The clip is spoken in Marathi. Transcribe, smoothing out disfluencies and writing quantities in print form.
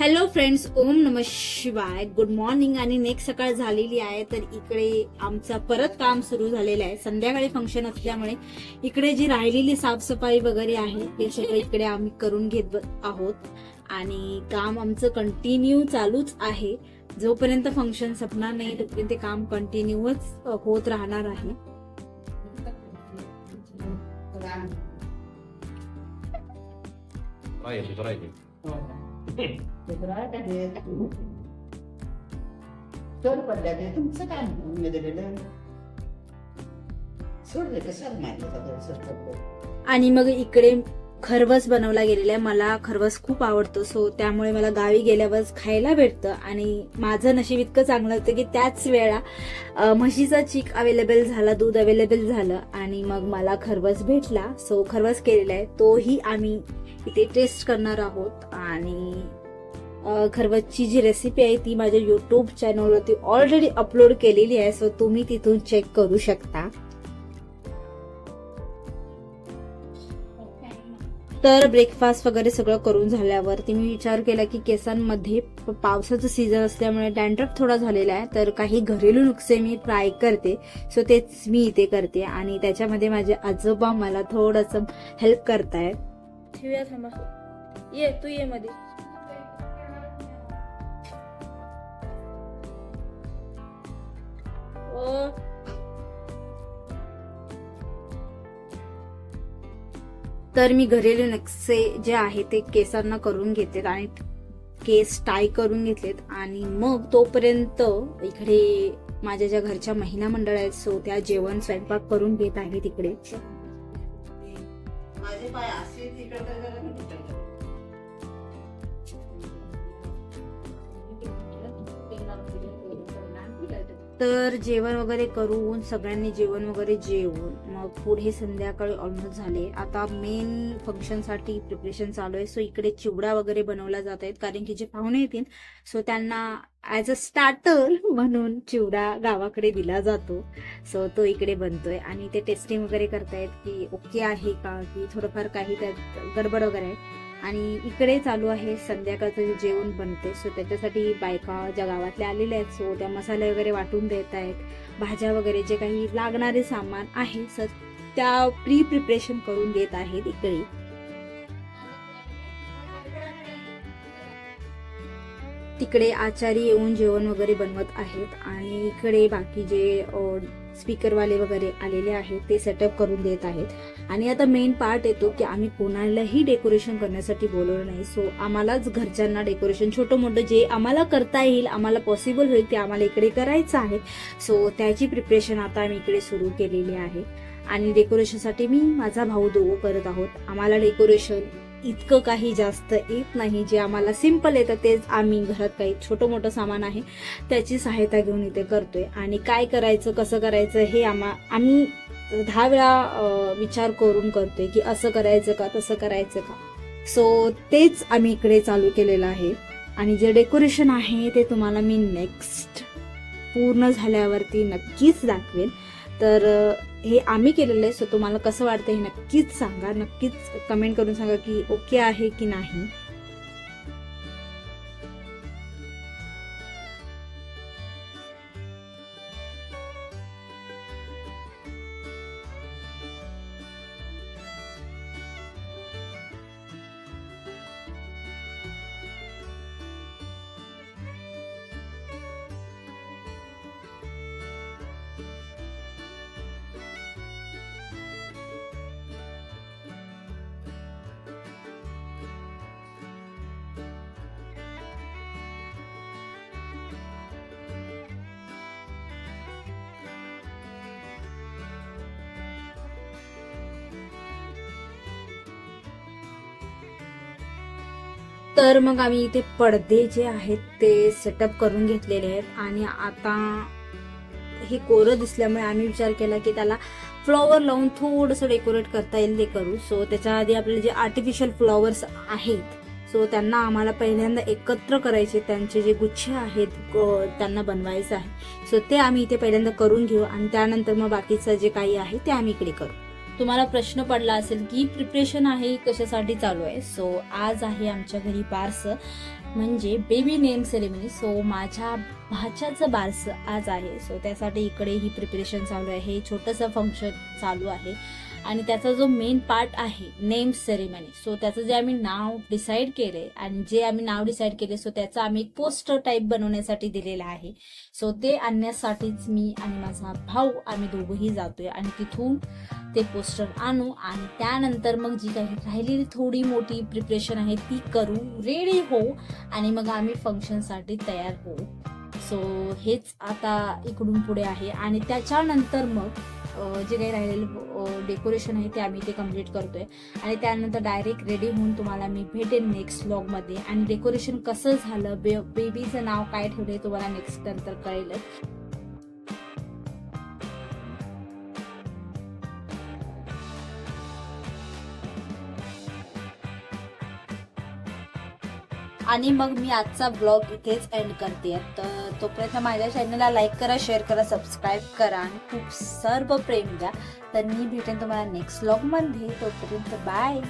हॅलो फ्रेंड्स, ओम नमः शिवाय. Good morning. आणि नेक्स्ट सकाळ झालेली आहे, तर इकडे आमचं परत काम सुरू झालेलं आहे. संध्याकाळी फंक्शन असल्यामुळे इकडे जी राहिलेली साफसफाई वगैरे आहे ते सगळं इकडे आम्ही करून घेत आहोत. आणि काम आमचं कंटिन्यू चालूच आहे. जोपर्यंत फंक्शन संपणार नाही तोपर्यंत ते काम कंटिन्यूच होत राहणार आहे. चोर पडल्या ते तुमचं काय दिलेलं सोडले कसं माहिती. आणि मग इकडे खरवस बनवला गेलेला आहे. मला खरवस खूप आवडतो, सो त्यामुळे मला गावी गेल्यावर खायला भेटतं. आणि माझं नशीब इतकं चांगलं होतं की त्याच वेळा म्हशीचा चीक अवेलेबल झाला, दूध अवेलेबल झालं आणि मग मला खरवस भेटला. सो खरवस केलेला आहे, तोही आम्ही इथे टेस्ट करणार आहोत. आणि खरवसची जी रेसिपी आहे ती माझ्या युट्यूब चॅनलवरती ऑलरेडी अपलोड केलेली आहे, सो तुम्ही तिथून चेक करू शकता. तर ब्रेकफास्ट वगैरे सगळं करून झाल्यावरती मी विचार केला की केसांमध्ये पावसाचं सीझन असल्यामुळे डॅन्ड्रफ थोडा झालेला आहे, तर काही घरेलू नुस्खे मी ट्राय करते. सो तेच मी इथे करते आणि त्याच्यामध्ये माझे आजोबा मला थोडंसं हेल्प करतायत. ठेवूया, थांबा. ये तू, ये मध्ये. तर मी घरेलू नुस्खे जे आहे ते केसांना करून घेते आणि केस टाय करून घेतलेत. आणि मग तोपर्यंत इकडे माझ्या ज्या घरच्या महिला मंडळ आहेत सो त्या जेवण स्वयंपाक करून घेत आहेत. इकडे माझे पाय असे तिकडे तर जेवण वगैरे करून सगळ्यांनी जेवण वगैरे जेवून मग पुढे संध्याकाळी ऑलमोस्ट झाले. आता मेन फंक्शनसाठी प्रिपरेशन चालू आहे. सो इकडे चिवडा वगैरे बनवला जात आहेत, कारण की जे पाहुणे येतील सो त्यांना ॲज अ स्टार्टर म्हणून चिवडा गावाकडे दिला जातो. सो तो इकडे बनतोय आणि ते टेस्टिंग वगैरे करतायत की ओके आहे का, की थोडंफार काही त्यात गडबड वगैरे आहे. आणि इकडे चालू आहे संध्याकाळचं जे जेवण बनते. सो त्याच्यासाठी बायका ज्या गावातल्या आलेल्या आहेत सो त्या मसाले वगैरे वाटून देत आहेत. भाज्या वगैरे जे काही लागणारे सामान आहे सर त्या प्रिपरेशन करून देत आहेत इकडे. तिकडे आचारी येऊन जेवण वगैरे बनवत आहेत आणि इकडे बाकी जे स्पीकरवाले वगैरे आलेले आहेत ते सेटअप करून देत आहेत. आणि आता मेन पार्ट येतो की आम्ही कोणालाही डेकोरेशन करण्यासाठी बोलवलं नाही. सो आम्हालाच घरच्यांना डेकोरेशन छोटं मोठं जे आम्हाला करता येईल, आम्हाला पॉसिबल होईल ते आम्हाला इकडे करायचं आहे. सो त्याची प्रिपरेशन आता आम्ही इकडे सुरू केलेली आहे. आणि डेकोरेशनसाठी मी माझा भाऊ दोघं करत आहोत. आम्हाला डेकोरेशन इतकं काही जास्त येत नाही, जे आम्हाला सिम्पल येतं तेच आम्ही घरात काही छोटं मोठं सामान आहे त्याची सहायता घेऊन इथे करतोय. आणि काय करायचं कसं करायचं हे आम्ही 10 वेळा विचार करून करतोय की असं करायचं का तसं करायचं का. सो तेच आम्ही इकडे चालू केलेलं आहे. आणि जे डेकोरेशन आहे ते तुम्हाला मी नेक्स्ट पूर्ण झाल्यावरती नक्कीच दाखवेन. तर हे आम्ही केलेलं आहे. सो तुम्हाला कसं वाटतं हे नक्कीच सांगा, नक्कीच कमेंट करून सांगा की ओके आहे की नाही. तर मग आम्ही इथे पडदे जे आहेत ते सेटअप करून घेतलेले आहेत. आणि आता हे कोरं दिसल्यामुळे आम्ही विचार केला की त्याला फ्लॉवर लावून थोडंसं डेकोरेट करता येईल ते करू. सो त्याच्या आधी आपले जे आर्टिफिशियल फ्लॉवर्स आहेत सो त्यांना आम्हाला पहिल्यांदा एकत्र करायचे, त्यांचे जे गुच्छ आहेत त्यांना बनवायचं आहे. सो ते आम्ही इथे पहिल्यांदा करून घेऊ आणि त्यानंतर मग बाकीचं जे काही आहे ते आम्ही इकडे करू. तुम्हाला प्रश्न पडला असेल की प्रिपरेशन आहे कशासाठी चालू आहे. सो आज आहे आमच्या घरी बारसं. म्हणजे बेबी नेम सेरेमनी. सो माझ्या भाच्याचं बारसं आज आहे. सो त्यासाठी इकडे ही प्रिपरेशन चालू आहे, छोटंसं फंक्शन चालू आहे. आणि त्याचा जो मेन पार्ट आहे नेम सेरेमनी, सो त्याचं जे आम्ही नाव डिसाईड केलंय आणि जे आम्ही नाव डिसाईड केले सो त्याचं आम्ही एक पोस्टर टाईप बनवण्यासाठी दिलेलं आहे. सो ते आणण्यासाठीच मी आणि माझा भाऊ आम्ही दोघंही जातोय आणि तिथून ते पोस्टर आणू आणि त्यानंतर मग जी काही राहिलेली थोडी मोठी प्रिपरेशन आहे ती करू, रेडी हो आणि मग आम्ही फंक्शनसाठी तयार होऊ. सो हेच आता इकडून पुढे आहे आणि त्याच्यानंतर मग जे काही राहिलेलं डेकोरेशन आहे ते आम्ही ते कम्प्लीट करतोय आणि त्यानंतर डायरेक्ट रेडी होऊन तुम्हाला मी भेटेन नेक्स्ट व्लॉगमध्ये. आणि डेकोरेशन कसं झालं, बेबीचं नाव काय ठेवलंय तुम्हाला नेक्स्ट नंतर कळेलच. आणि मग मी आजचा ब्लॉग इथेच एंड करते. तर तोपर्यंत माझ्या चॅनलला लाईक करा, शेअर करा, सबस्क्राईब करा आणि खूप सर्व प्रेम द्या. तर मी भेटेन तुम्हाला नेक्स्ट ब्लॉगमध्ये. तोपर्यंत बाय.